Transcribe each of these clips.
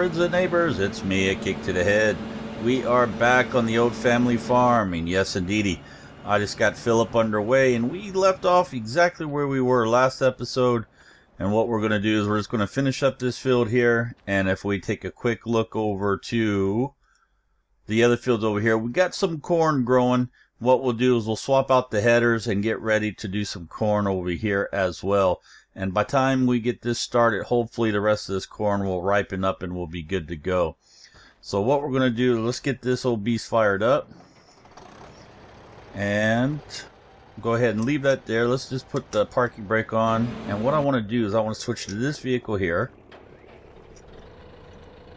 neighbors and neighbors, it's me, Akiic to the head. We are back on the old family farm, and yes indeedy, I just got Philip underway, and we left off exactly where we were last episode. And what we're going to do is we're just going to finish up this field here, and if we take a quick look over to the other fields over here, we got some corn growing. What we'll do is we'll swap out the headers and get ready to do some corn over here as well. And by the time we get this started, hopefully the rest of this corn will ripen up and we'll be good to go. So what we're going to do, let's get this old beast fired up. And go ahead and leave that there. Let's just put the parking brake on. And what I want to do is I want to switch to this vehicle here.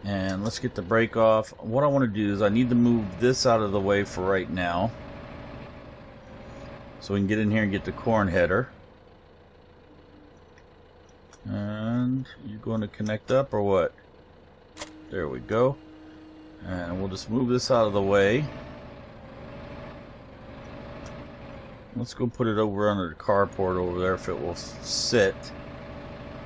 And let's get the brake off. What I want to do is I need to move this out of the way for right now, so we can get in here and get the corn header. And you're going to connect up or what? There we go. And we'll just move this out of the way. Let's go put it over under the carport over there if it will sit.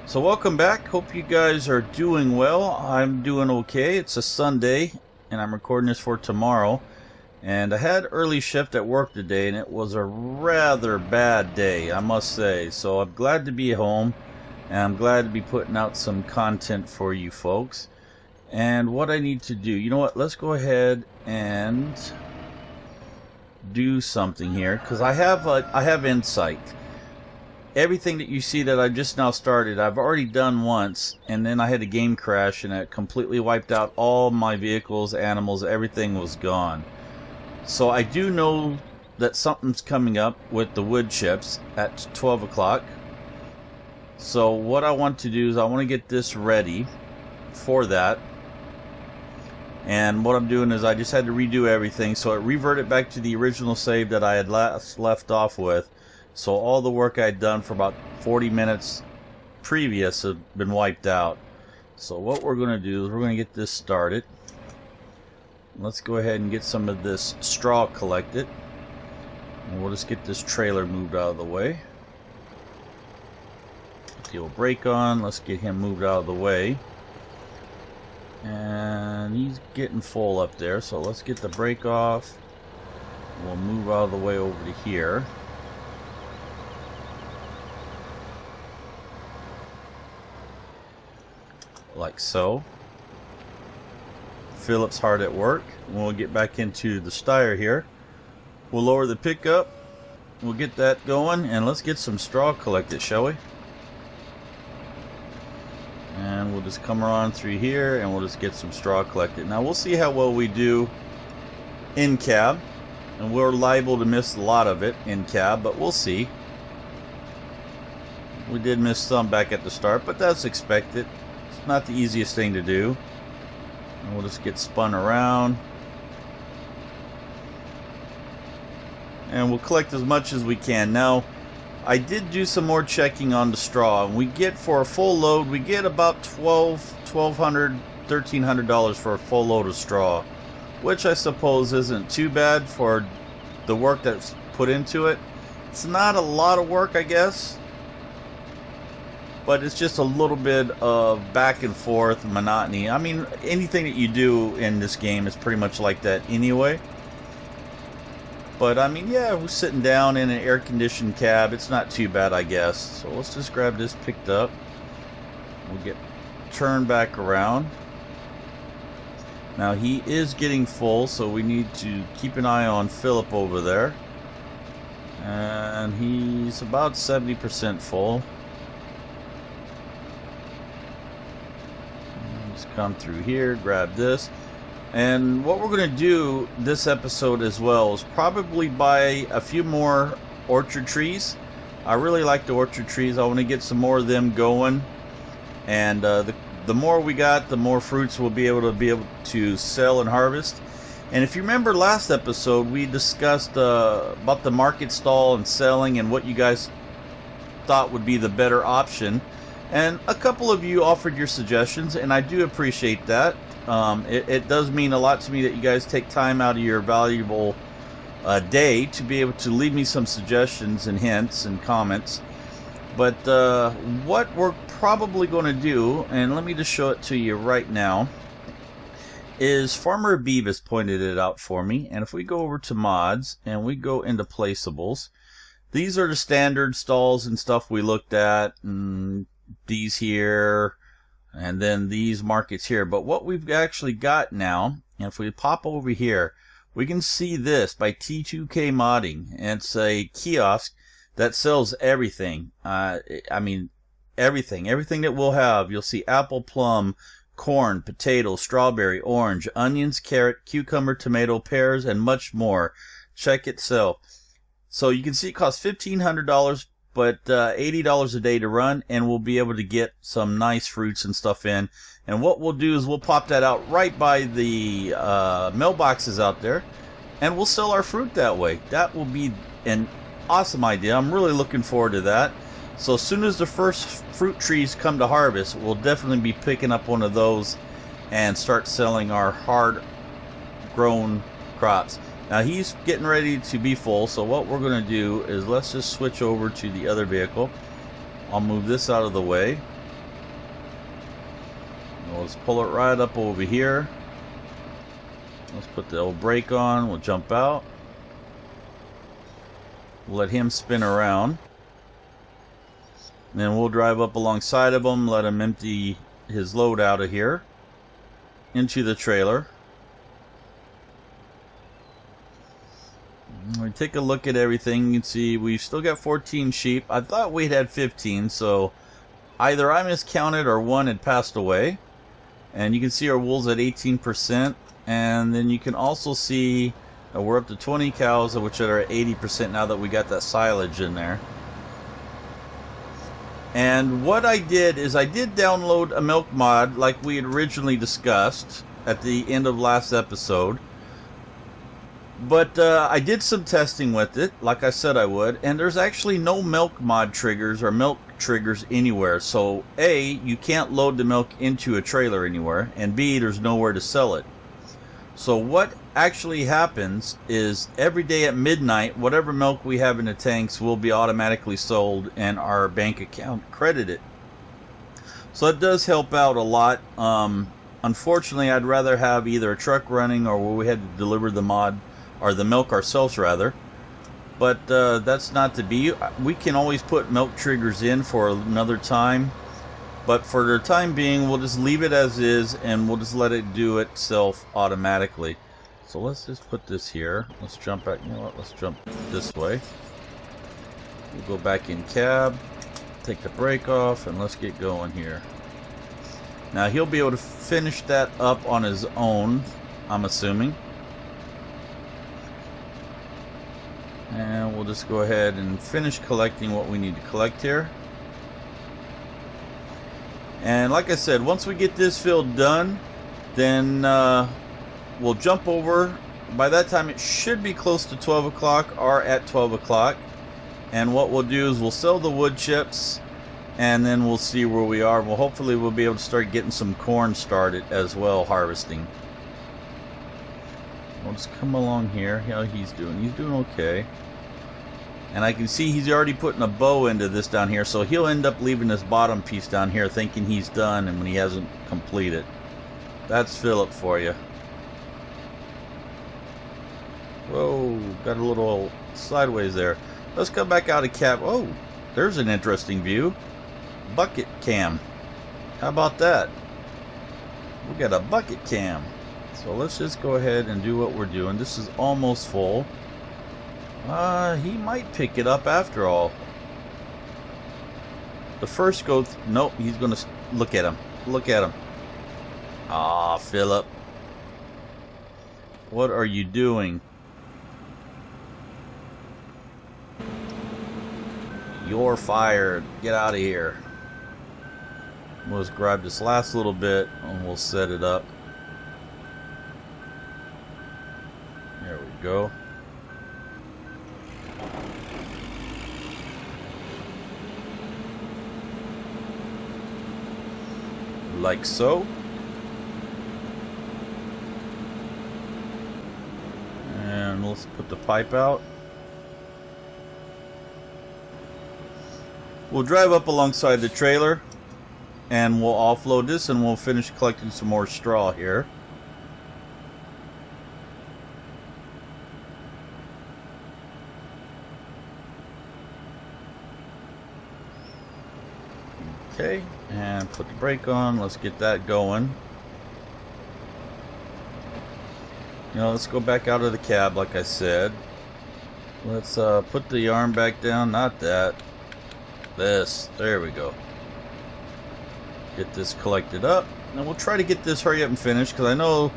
So welcome back. Hope you guys are doing well. I'm doing okay. It's a Sunday and I'm recording this for tomorrow. And I had early shift at work today and it was a rather bad day, I must say. So I'm glad to be home and I'm glad to be putting out some content for you folks. And what I need to do, you know what, let's go ahead and do something here, because I have insight. Everything that you see that I just now started, I've already done once, and then I had a game crash and it completely wiped out all my vehicles, animals, everything was gone. So I do know that something's coming up with the wood chips at 12 o'clock. So what I want to do is I want to get this ready for that. And what I'm doing is I just had to redo everything, so it reverted back to the original save that I had last left off with. So all the work I'd done for about 40 minutes previous had been wiped out. So what we're going to do is we're going to get this started. Let's go ahead and get some of this straw collected. And we'll just get this trailer moved out of the way. Put the old brake on. Let's get him moved out of the way. And he's getting full up there, so let's get the brake off. We'll move out of the way over to here. Like so. Philip's hard at work. We'll get back into the stire here. We'll lower the pickup. We'll get that going, and let's get some straw collected, shall we? And we'll just come around through here and we'll just get some straw collected. Now we'll see how well we do in cab, and we're liable to miss a lot of it in cab, but we'll see. We did miss some back at the start, but that's expected. It's not the easiest thing to do. And we'll just get spun around and we'll collect as much as we can. Now I did do some more checking on the straw, and we get, for a full load, we get about $1,200, $1,300 for a full load of straw, which I suppose isn't too bad for the work that's put into it. It's not a lot of work, I guess, but it's just a little bit of back and forth monotony. I mean, anything that you do in this game is pretty much like that anyway. But I mean, yeah, we're sitting down in an air-conditioned cab. It's not too bad, I guess. So let's just grab this picked up. We'll get turned back around. Now he is getting full, so we need to keep an eye on Philip over there. And he's about 70% full. Just come through here, grab this. And what we're going to do this episode as well is probably buy a few more orchard trees. I really like the orchard trees. I want to get some more of them going. And the more we got, the more fruits we'll be able to sell and harvest. And if you remember last episode, we discussed about the market stall and selling and what you guys thought would be the better option. And a couple of you offered your suggestions, and I do appreciate that. It does mean a lot to me that you guys take time out of your valuable day to be able to leave me some suggestions and hints and comments. But what we're probably going to do, and let me just show it to you right now. is Farmer Beavis pointed it out for me. And if we go over to mods and we go into placeables, these are the standard stalls and stuff we looked at, and these here, and then these markets here. But what we've actually got now, and if we pop over here, we can see this by T2K Modding. And it's a kiosk that sells everything. I mean, everything that we'll have. You'll see apple, plum, corn, potato, strawberry, orange, onions, carrot, cucumber, tomato, pears, and much more. Check itself. So you can see it costs $1,500, but $80 a day to run, and we'll be able to get some nice fruits and stuff in. And what we'll do is we'll pop that out right by the mailboxes out there, and we'll sell our fruit that way. That will be an awesome idea. I'm really looking forward to that. So as soon as the first fruit trees come to harvest, we'll definitely be picking up one of those and start selling our hard grown crops. Now he's getting ready to be full, so what we're going to do is let's just switch over to the other vehicle. I'll move this out of the way. Let's pull it right up over here. Let's put the old brake on. We'll jump out. We'll let him spin around. And then we'll drive up alongside of him, let him empty his load out of here into the trailer. We take a look at everything. You can see we've still got 14 sheep. I thought we'd had 15, so either I miscounted or one had passed away. And you can see our wool's at 18%. And then you can also see we're up to 20 cows, which are at 80% now that we got that silage in there. And what I did is I did download a milk mod like we had originally discussed at the end of last episode. But I did some testing with it, like I said I would, and there's actually no milk mod triggers or milk triggers anywhere. So A, you can't load the milk into a trailer anywhere, and B, there's nowhere to sell it. So what actually happens is every day at midnight, whatever milk we have in the tanks will be automatically sold and our bank account credited. So it does help out a lot. Unfortunately, I'd rather have either a truck running or where we had to deliver the mod or the milk ourselves rather. But that's not to be. We can always put milk triggers in for another time. But for the time being, we'll just leave it as is, and we'll just let it do itself automatically. So let's just put this here. Let's jump back. You know what? Let's jump this way. We'll go back in cab, take the brake off, and let's get going here. Now he'll be able to finish that up on his own, I'm assuming. And we'll just go ahead and finish collecting what we need to collect here. And like I said, once we get this field done, then we'll jump over. By that time it should be close to 12 o'clock or at 12 o'clock. And what we'll do is we'll sell the wood chips, and then we'll see where we are. Well, hopefully we'll be able to start getting some corn started as well, harvesting. We'll just come along here. How he's doing. He's doing okay. And I can see he's already putting a bow into this down here, so he'll end up leaving this bottom piece down here thinking he's done, and when he hasn't completed. That's Philip for you. Whoa, got a little sideways there. Let's come back out of cab. Oh, there's an interesting view. Bucket cam. How about that? We got a bucket cam. So let's just go ahead and do what we're doing. This is almost full. He might pick it up after all. The first goes. Nope, he's gonna look at him. Look at him. Ah, Philip. What are you doing? You're fired. Get out of here. We'll just grab this last little bit and we'll set it up. There we go. Like so. And let's put the pipe out. We'll drive up alongside the trailer and we'll offload this and we'll finish collecting some more straw here. Okay, and put the brake on. Let's get that going. You know, let's go back out of the cab like I said. Let's put the arm back down. Not that. This. There we go. Get this collected up. And we'll try to get this hurry up and finish, because I know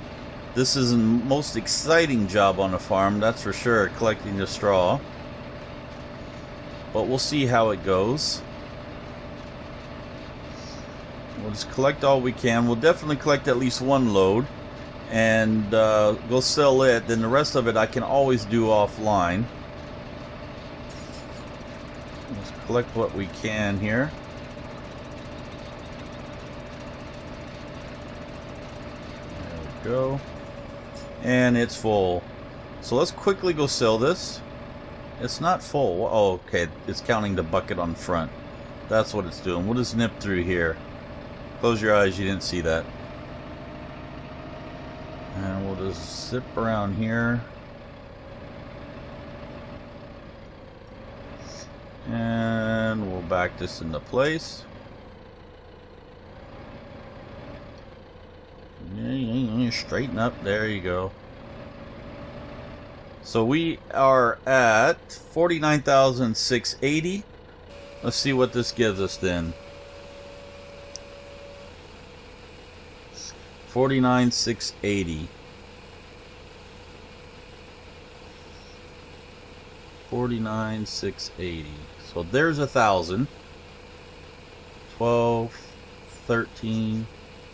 this is the most exciting job on the farm, that's for sure, collecting the straw. But we'll see how it goes. We'll just collect all we can. We'll definitely collect at least one load and go sell it. Then the rest of it I can always do offline. Let's collect what we can here. There we go. And it's full. So let's quickly go sell this. It's not full. Oh, okay. It's counting the bucket on front. That's what it's doing. We'll just nip through here. Close your eyes. You didn't see that. And we'll just zip around here. And we'll back this into place. Straighten up. There you go. So we are at 49,680. Let's see what this gives us then. 49,680. 49,680. So there's 1,000. 12, 13,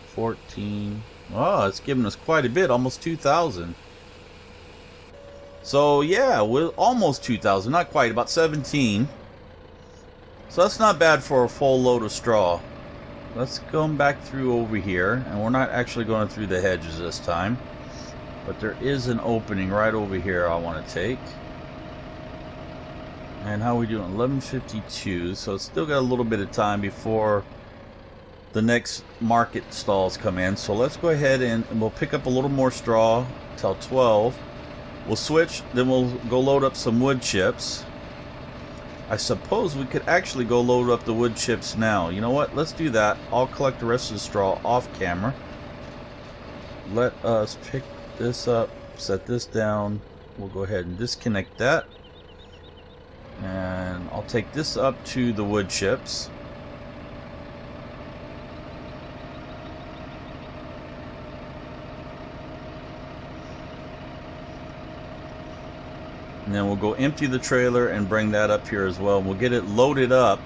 14. Oh, it's giving us quite a bit, almost 2,000. So yeah, we're almost 2,000, not quite, about 17. So that's not bad for a full load of straw. Let's go back through over here, and we're not actually going through the hedges this time, but there is an opening right over here I want to take. And how are we doing? 11:52, so it's still got a little bit of time before the next market stalls come in. So let's go ahead and we'll pick up a little more straw till 12. We'll switch, then we'll go load up some wood chips. I suppose we could actually go load up the wood chips now. You know what? Let's do that. I'll collect the rest of the straw off camera. Let us pick this up, set this down. We'll go ahead and disconnect that. And I'll take this up to the wood chips. And then we'll go empty the trailer and bring that up here as well. We'll get it loaded up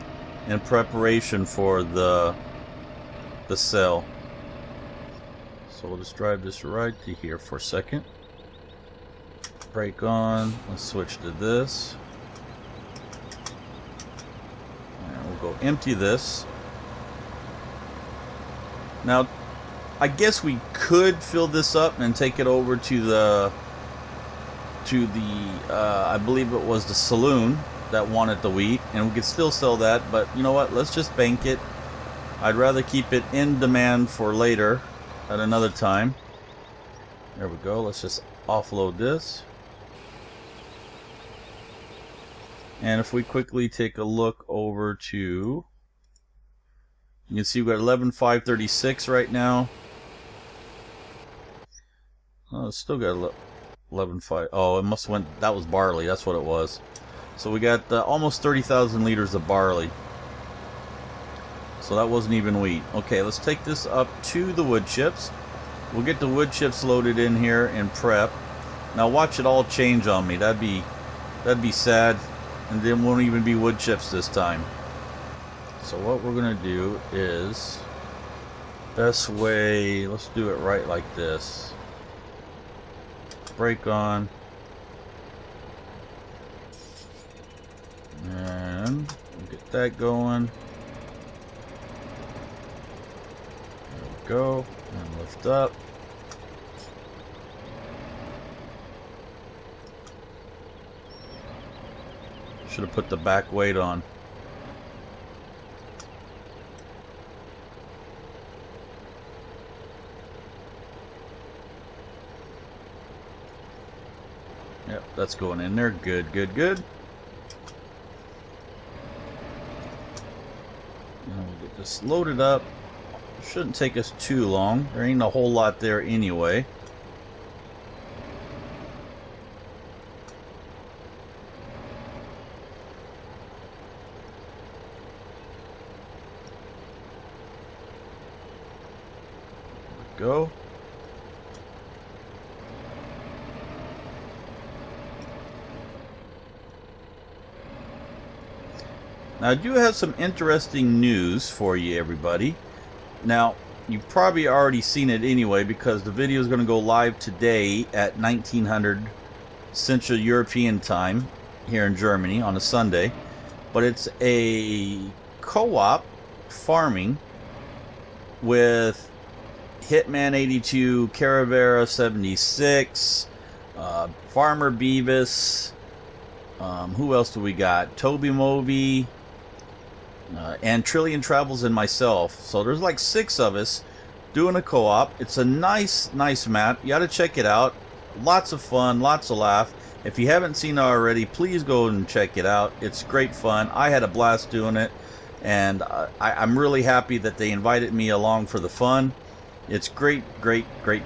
in preparation for the sale. So we'll just drive this right to here for a second. Brake on. Let's switch to this. And we'll go empty this. Now, I guess we could fill this up and take it over to the I believe it was the saloon that wanted the wheat, and we could still sell that, but you know what, let's just bank it. I'd rather keep it in demand for later at another time. There we go. Let's just offload this, and if we quickly take a look over to, you can see we've got 11,536 right now. Oh, it's still got a 11.5. Oh, it must have went. That was barley. That's what it was. So we got almost 30,000 liters of barley. So that wasn't even wheat. Okay, let's take this up to the wood chips. We'll get the wood chips loaded in here and prep. Now watch it all change on me. That'd be sad, and then won't even be wood chips this time. So what we're gonna do is, best way. Let's do it right like this. Brake on, and we'll get that going. There we go, and lift up. Should have put the back weight on. Yep, that's going in there. Good, good, good. And we'll Get this loaded up. Shouldn't take us too long. There ain't a whole lot there anyway. Go. Now I do have some interesting news for you, everybody. Now you've probably already seen it anyway, because the video is going to go live today at 1900 Central European Time here in Germany on a Sunday. But it's a co-op farming with Hitman 82, Caravera 76, Farmer Beavis, who else do we got? Toby Moby, and Trillion Travels and myself. So there's like 6 of us doing a co-op. It's a nice map. You got to check it out. Lots of fun, lots of laugh. If you haven't seen it already, please go and check it out. It's great fun. I had a blast doing it, and I'm really happy that they invited me along for the fun. It's great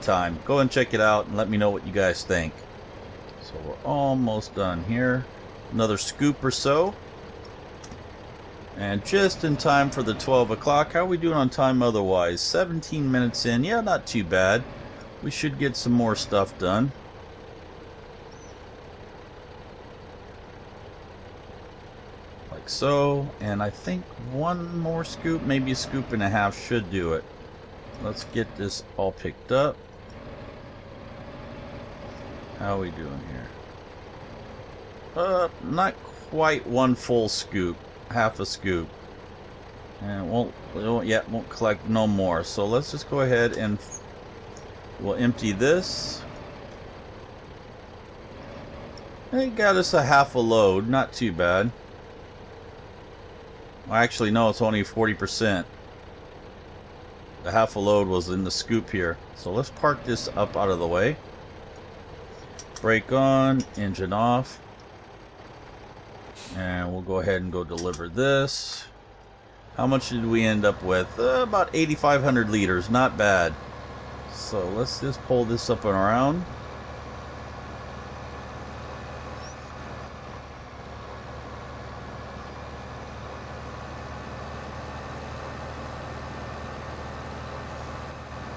time. Go and check it out and let me know what you guys think. So we're almost done here. Another scoop or so. And just in time for the 12 o'clock. How are we doing on time otherwise? 17 minutes in. Yeah, not too bad. We should get some more stuff done. Like so. And I think one more scoop, maybe a scoop and a half should do it. Let's get this all picked up. How are we doing here? Not quite one full scoop. Half a scoop. And it won't collect no more. So let's just go ahead and we'll empty this. It got us a half a load. Not too bad. Well, actually, no, it's only 40%. The half a load was in the scoop here. So let's park this up out of the way. Brake on, engine off. And we'll go ahead and go deliver this. How much did we end up with? About 8,500 liters. Not bad. So let's just pull this up and around.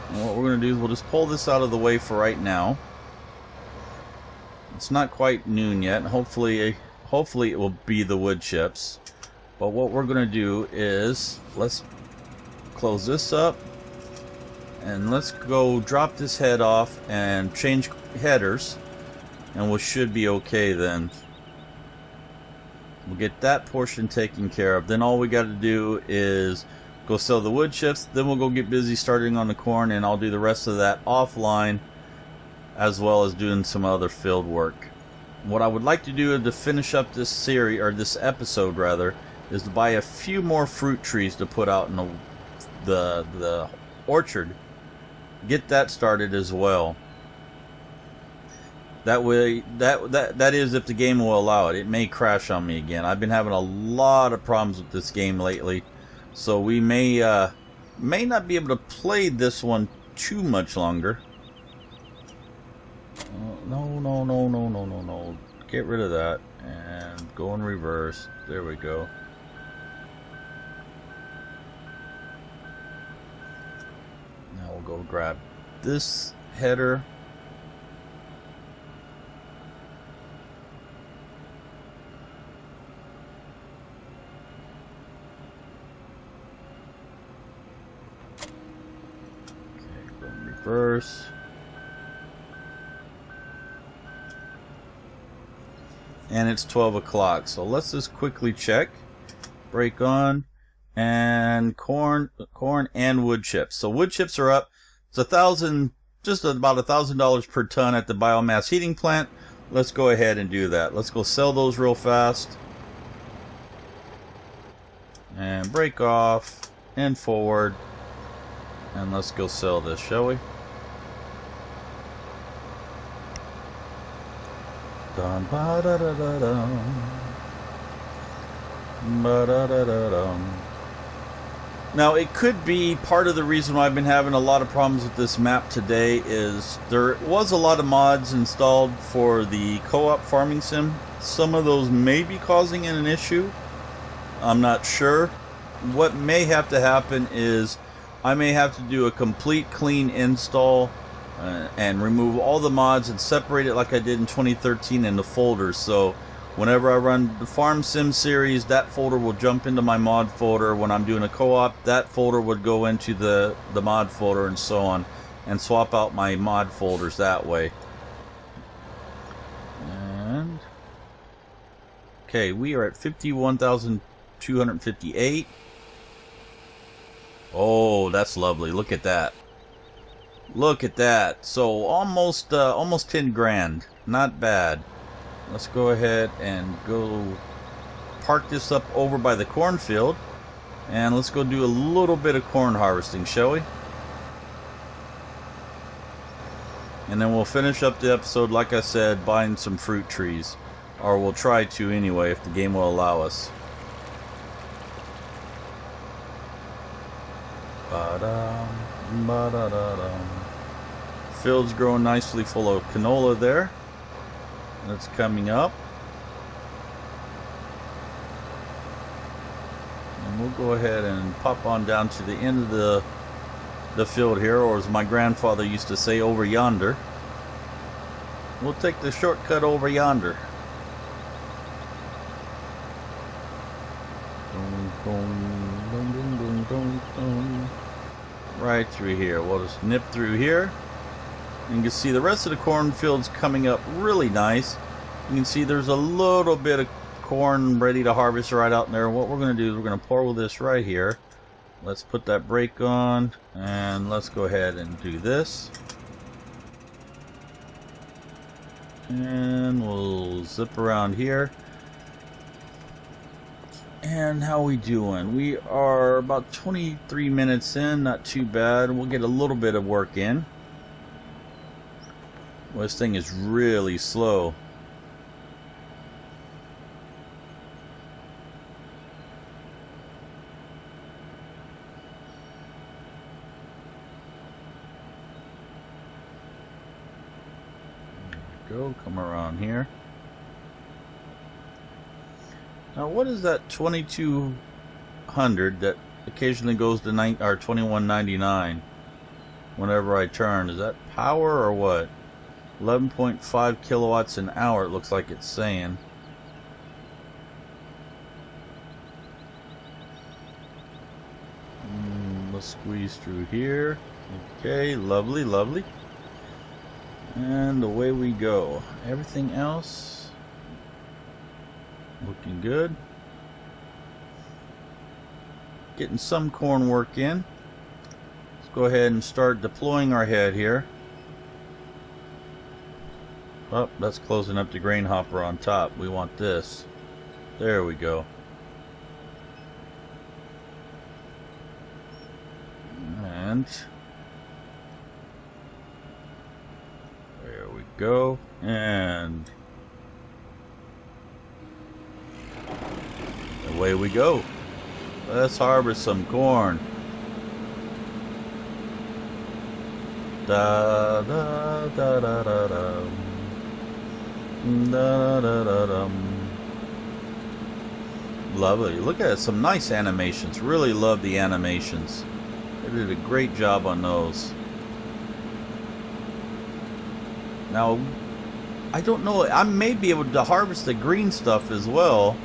And what we're going to do is we'll just pull this out of the way for right now. It's not quite noon yet. Hopefully it will be the wood chips. But what we're going to do is let's close this up and let's go drop this head off and change headers, and we should be okay then. We'll get that portion taken care of. Then all we got to do is go sell the wood chips. Then we'll go get busy starting on the corn, and I'll do the rest of that offline, as well as doing some other field work. What I would like to do to finish up this series, or this episode rather, is to buy a few more fruit trees to put out in the orchard. Get that started as well. That way, that is if the game will allow it. It may crash on me again. I've been having a lot of problems with this game lately, so we may not be able to play this one too much longer. No. Get rid of that and go in reverse. There we go. Now we'll go grab this header. Okay, go in reverse. And it's 12 o'clock, so let's just quickly check. Brake on, and corn and wood chips. So wood chips are up. It's just about $1,000 per ton at the biomass heating plant. Let's go ahead and do that. Let's go sell those real fast. And brake off and forward, and let's go sell this, shall we? Dun, ba, da, da, da, dum. Ba, da, da, da, dum. Now, it could be part of the reason why I've been having a lot of problems with this map today is there was a lot of mods installed for the co-op farming sim. Some of those may be causing an issue. I'm not sure. What may have to happen is I may have to do a complete clean install and remove all the mods and separate it like I did in 2013 into folders. So whenever I run the Farm Sim series, that folder will jump into my mod folder. When I'm doing a co-op, that folder would go into the mod folder, and so on, and swap out my mod folders that way. And okay, we are at 51,258. Oh, that's lovely. Look at that. Look at that. So almost 10 grand. Not bad. Let's go ahead and go park this up over by the cornfield, and let's go do a little bit of corn harvesting, shall we? And then we'll finish up the episode, like I said, buying some fruit trees, or we'll try to anyway if the game will allow us. Ba-dum, ba-da-da-dum. Field's growing nicely full of canola there. That's coming up. And we'll go ahead and pop on down to the end of the field here, or as my grandfather used to say, over yonder. We'll take the shortcut over yonder. Right through here. We'll just nip through here. And you can see the rest of the cornfield's coming up really nice. You can see there's a little bit of corn ready to harvest right out there. What we're going to do is we're going to pour this right here. Let's put that brake on, and let's go ahead and do this. And we'll zip around here. And how we doing? We are about 23 minutes in, not too bad. We'll get a little bit of work in. Well, this thing is really slow. There we go. Come around here. Now, what is that 2200 that occasionally goes to 2199 whenever I turn? Is that power or what? 11.5 kilowatts an hour, it looks like it's saying. Let's squeeze through here. Okay, lovely, lovely. And away we go. Everything else looking good. Getting some corn work in. Let's go ahead and start deploying our head here. Oh, that's closing up the grain hopper on top. We want this. There we go. And there we go. And away we go. Let's harvest some corn. Da da da da da da. Da, da, da, da. Lovely. Look at it. Some nice animations. Really love the animations. They did a great job on those. Now, I don't know. I may be able to harvest the green stuff as well.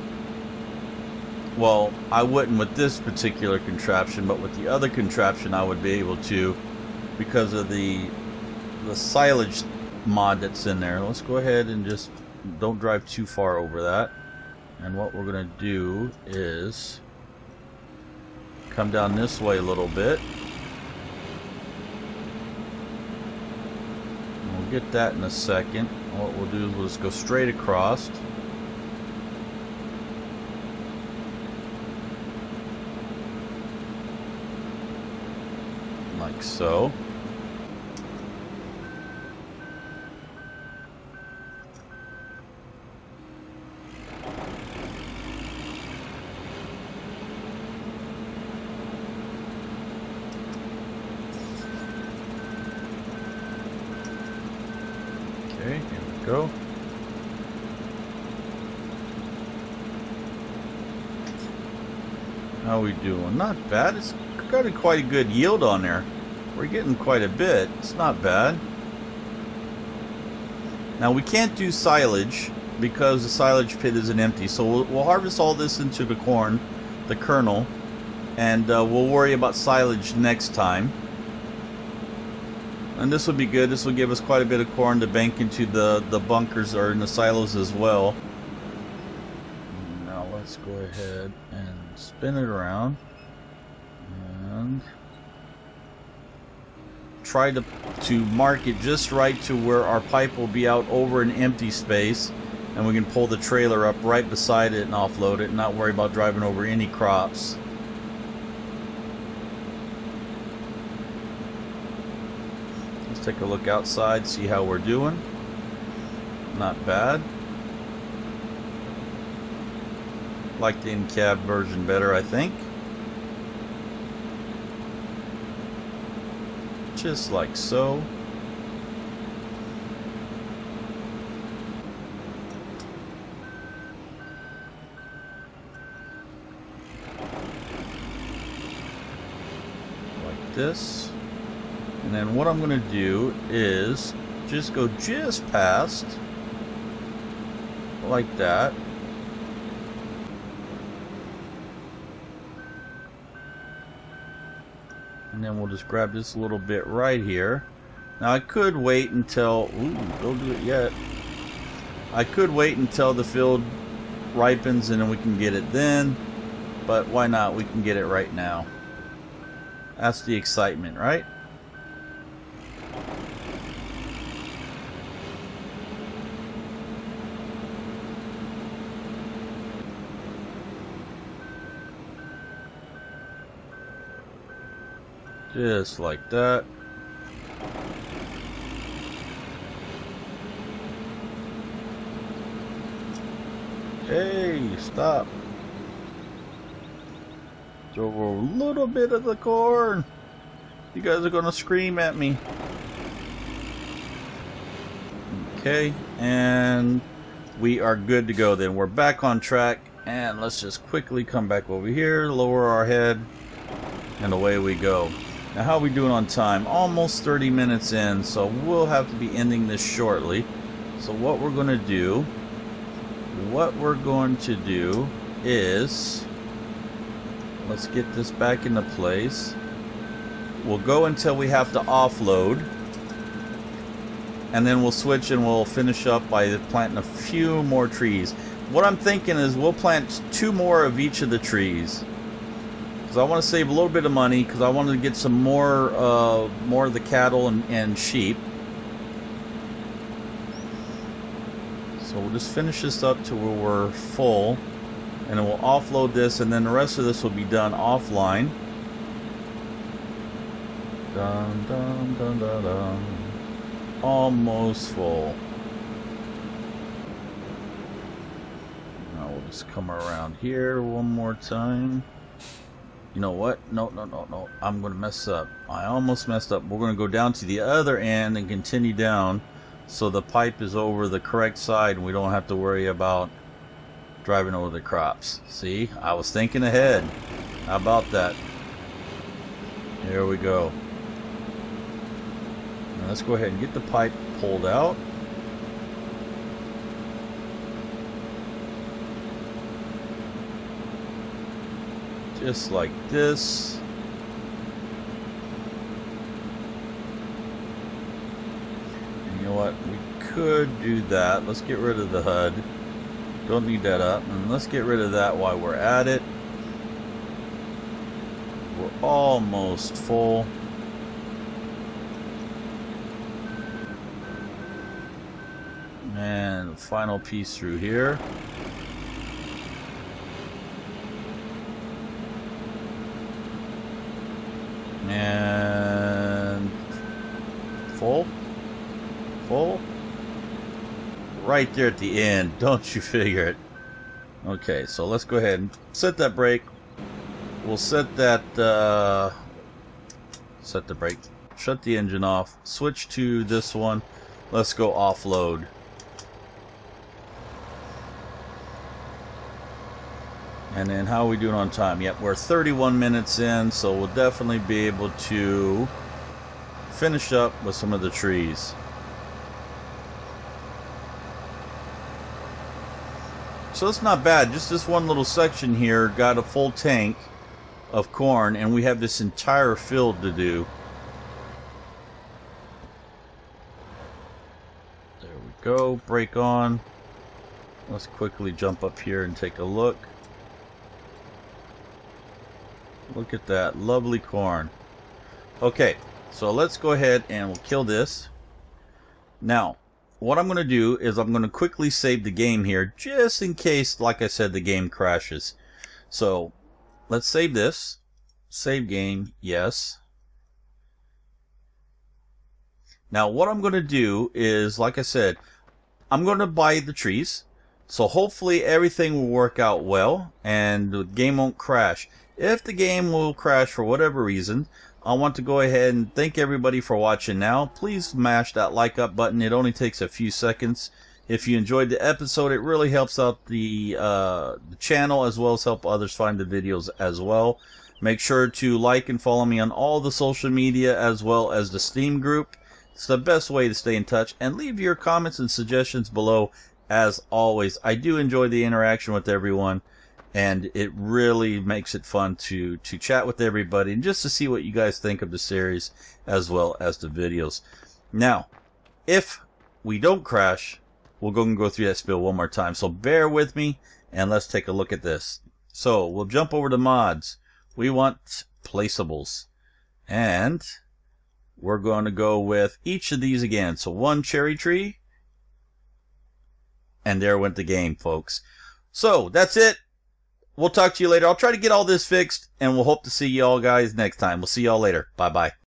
Well, I wouldn't with this particular contraption, but with the other contraption I would be able to, because of the silage mod that's in there. Let's go ahead and just don't drive too far over that. And what we're going to do is come down this way a little bit. And we'll get that in a second. What we'll do is we'll just go straight across. Like so. go. How we doing? Not bad. It's got quite a good yield on there. We're getting quite a bit. It's not bad. Now we can't do silage because the silage pit isn't empty. So we'll harvest all this into the corn, the kernel, and we'll worry about silage next time. And this will be good. This will give us quite a bit of corn to bank into the bunkers or in the silos as well. Now let's go ahead and spin it around and try to mark it just right to where our pipe will be out over an empty space, and we can pull the trailer up right beside it and offload it and not worry about driving over any crops. Let's take a look outside, see how we're doing. Not bad. Like the in-cab version better, I think. Just like so. Like this. And then what I'm going to do is just go just past, like that. And then we'll just grab this little bit right here. Now I could wait until, don't do it yet. I could wait until the field ripens and then we can get it then. But why not? We can get it right now. That's the excitement, right? Just like that. Hey, stop. It's over a little bit of the corn. You guys are gonna scream at me. Okay, and we are good to go then. We're back on track, and let's just quickly come back over here, lower our head, and away we go. Now, how are we doing on time? Almost 30 minutes in, so we'll have to be ending this shortly. So what we're going to do is, let's get this back into place. We'll go until we have to offload, and then we'll switch and we'll finish up by planting a few more trees. What I'm thinking is we'll plant 2 more of each of the trees. I want to save a little bit of money because I wanted to get some more of the cattle and sheep. So we'll just finish this up to where we're full, and then we'll offload this, and then the rest of this will be done offline. Dun, dun, dun, dun, dun. Almost full. Now we'll just come around here one more time. You know what? No. I'm going to mess up. I almost messed up. We're going to go down to the other end and continue down so the pipe is over the correct side and we don't have to worry about driving over the crops. See? I was thinking ahead. How about that? Here we go. Now let's go ahead and get the pipe pulled out. Just like this. And you know what? We could do that. Let's get rid of the HUD. Don't need that up. And let's get rid of that while we're at it. We're almost full. And the final piece through here. And full right there at the end, don't you figure it? Okay, so let's go ahead and set that brake. We'll set that set the brake, shut the engine off, switch to this one. Let's go offload. And then how are we doing on time? Yep, we're 31 minutes in, so we'll definitely be able to finish up with some of the trees. So it's not bad. Just this one little section here got a full tank of corn, and we have this entire field to do. There we go. Brake on. Let's quickly jump up here and take a look. Look at that lovely corn. Okay, so let's go ahead and we'll kill this. Now, what I'm going to do is I'm going to quickly save the game here, just in case, like I said, the game crashes. So, let's save this. Save game, yes. Now, what I'm going to do is, like I said, I'm going to buy the trees. So hopefully everything will work out well and the game won't crash. If the game will crash for whatever reason, I want to go ahead and thank everybody for watching now. Please smash that like up button. It only takes a few seconds. If you enjoyed the episode, it really helps out the channel, as well as help others find the videos as well. Make sure to like and follow me on all the social media, as well as the Steam group. It's the best way to stay in touch. And leave your comments and suggestions below. As always, I do enjoy the interaction with everyone, and it really makes it fun to chat with everybody and just to see what you guys think of the series as well as the videos. Now, if we don't crash, we'll go through that spiel one more time. So bear with me and let's take a look at this. So we'll jump over to mods. We want placeables, and we're going to go with each of these again. So one cherry tree. And there went the game, folks. So, that's it. We'll talk to you later. I'll try to get all this fixed, and we'll hope to see you all guys next time. We'll see y'all later. Bye-bye.